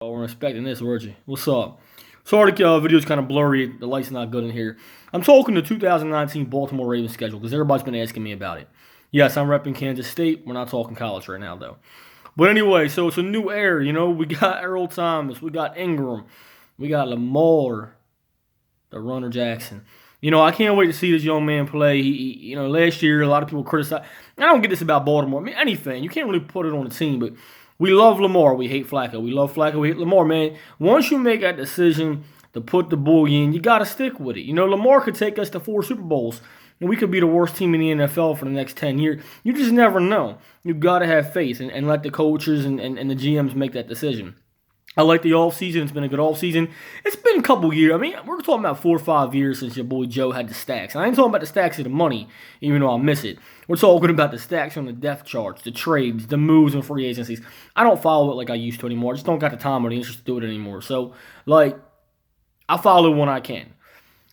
Oh, we're expecting this, weren't you? What's up? Sorry, the video's kind of blurry. The light's not good in here. I'm talking the 2019 Baltimore Ravens schedule because everybody's been asking me about it. Yes, I'm repping Kansas State. We're not talking college right now, though. But anyway, so it's a new era. We got Earl Thomas. We got Ingram. We got Lamar, the runner Jackson. I can't wait to see this young man play. Last year, a lot of people criticized. I don't get this about Baltimore. I mean, anything. You can't really put it on the team, but we love Lamar. We hate Flacco. We love Flacco. We hate Lamar, man. Once you make that decision to put the boy in, you got to stick with it. Lamar could take us to 4 Super Bowls, and we could be the worst team in the NFL for the next 10 years. You just never know. You got to have faith and let the coaches and the GMs make that decision. I like the offseason. It's been a good offseason. It's been a couple years. I mean, we're talking about 4 or 5 years since your boy Joe had the stacks. I ain't talking about the stacks of the money, even though I miss it. We're talking about the stacks on the depth charts, the trades, the moves and free agencies. I don't follow it like I used to anymore. I just don't got the time or the interest to do it anymore. So, I follow when I can.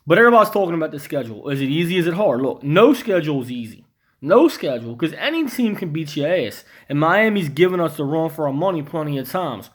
But everybody's talking about the schedule. Is it easy? Is it hard? Look, no schedule is easy. No schedule, because any team can beat your ass. And Miami's giving us the run for our money plenty of times.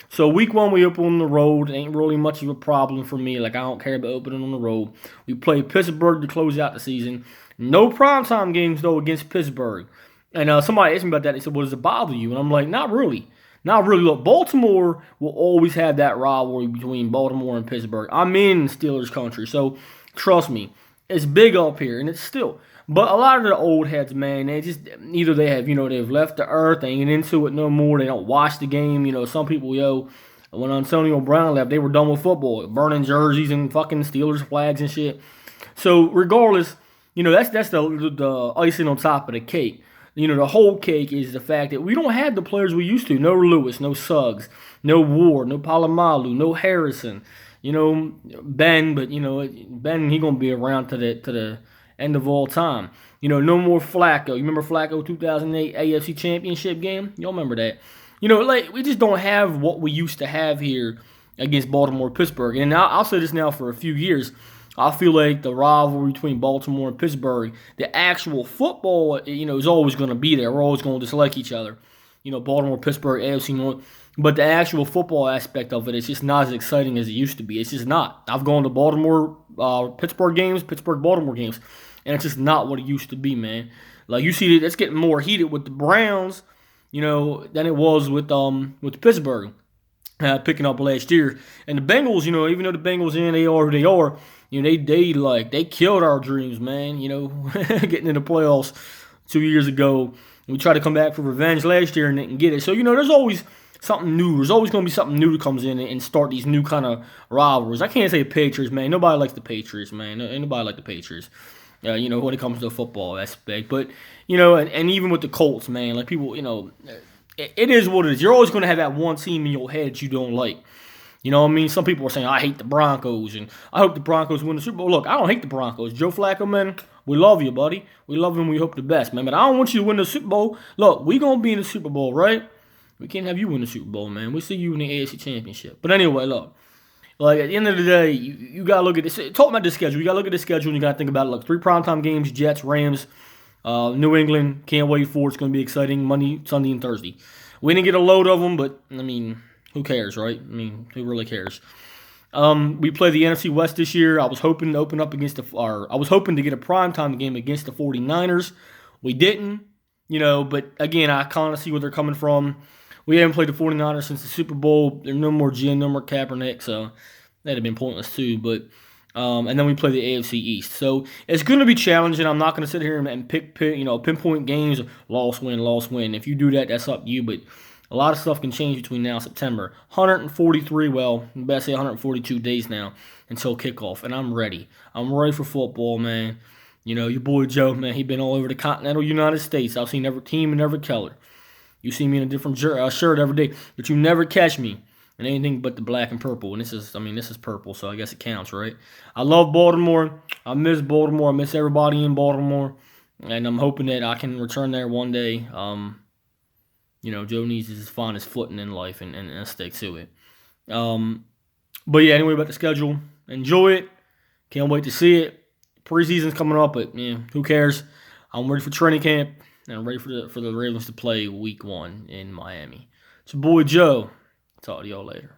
So week 1, we open on the road. It ain't really much of a problem for me. I don't care about opening on the road. We play Pittsburgh to close out the season. No primetime games, though, against Pittsburgh. And somebody asked me about that. They said, well, does it bother you? And I'm like, not really. Not really. Look, Baltimore will always have that rivalry between Baltimore and Pittsburgh. I'm in Steelers country, so trust me. It's big up here, and it's still. But a lot of the old heads, man, they just either they've left the earth, they ain't into it no more, they don't watch the game. Some people, when Antonio Brown left, they were done with football, burning jerseys and fucking Steelers flags and shit. So regardless, that's the icing on top of the cake. The whole cake is the fact that we don't have the players we used to. No Lewis, no Suggs, no Ward, no Palomalu, no Harrison. Ben, but Ben, he gonna be around to the end of all time. No more Flacco. You remember Flacco 2008 AFC Championship game? Y'all remember that? We just don't have what we used to have here against Baltimore and Pittsburgh. And I'll say this now for a few years. I feel like the rivalry between Baltimore and Pittsburgh, the actual football, is always going to be there. We're always going to dislike each other. Baltimore, Pittsburgh, AFC North. But the actual football aspect of it is just not as exciting as it used to be. It's just not. I've gone to Baltimore, Pittsburgh games, Pittsburgh, Baltimore games, and it's just not what it used to be, man. You see, it's getting more heated with the Browns, than it was with Pittsburgh picking up last year. And the Bengals, even though the Bengals they are who they are, they killed our dreams, man. Getting in the playoffs 2 years ago. We tried to come back for revenge last year and didn't get it. So, there's always something new. There's always going to be something new that comes in and start these new kind of rivalries. I can't say the Patriots, man. Nobody likes the Patriots, man. Ain't nobody like the Patriots, when it comes to the football aspect. But, and even with the Colts, man, people, it is what it is. You're always going to have that one team in your head that you don't like. You know what I mean? Some people are saying, I hate the Broncos, and I hope the Broncos win the Super Bowl. Look, I don't hate the Broncos. Joe Flacco, man, we love you, buddy. We love him. We hope the best, man. But I don't want you to win the Super Bowl. Look, we going to be in the Super Bowl, right? We can't have you win the Super Bowl, man. We see you in the AFC Championship. But anyway, look. At the end of the day, you got to look at this. Talk about the schedule. You got to look at the schedule, and you got to think about it. Look, 3 primetime games, Jets, Rams, New England. Can't wait for it. It's going to be exciting. Monday, Sunday, and Thursday. We didn't get a load of them, but, I mean, who cares, right? I mean, who really cares? We play the NFC West this year. I was hoping to open up against I was hoping to get a primetime game against the 49ers. We didn't, but again, I kind of see where they're coming from. We haven't played the 49ers since the Super Bowl. There's no more Jim, no more Kaepernick, so that'd have been pointless too. But and then we play the AFC East. So it's going to be challenging. I'm not going to sit here and pinpoint games, loss, win. If you do that, that's up to you, but a lot of stuff can change between now and September. 143, best say 142 days now until kickoff, and I'm ready. I'm ready for football, man. Your boy Joe, man, he been all over the continental United States. I've seen every team and every color. You see me in a different shirt every day, but you never catch me in anything but the black and purple. And this is purple, so I guess it counts, right? I love Baltimore. I miss Baltimore. I miss everybody in Baltimore, and I'm hoping that I can return there one day. Joe needs to find his footing in life and stick to it. But yeah, anyway, about the schedule. Enjoy it. Can't wait to see it. Preseason's coming up, but who cares? I'm ready for training camp, and I'm ready for the Ravens to play week 1 in Miami. It's your boy Joe. Talk to y'all later.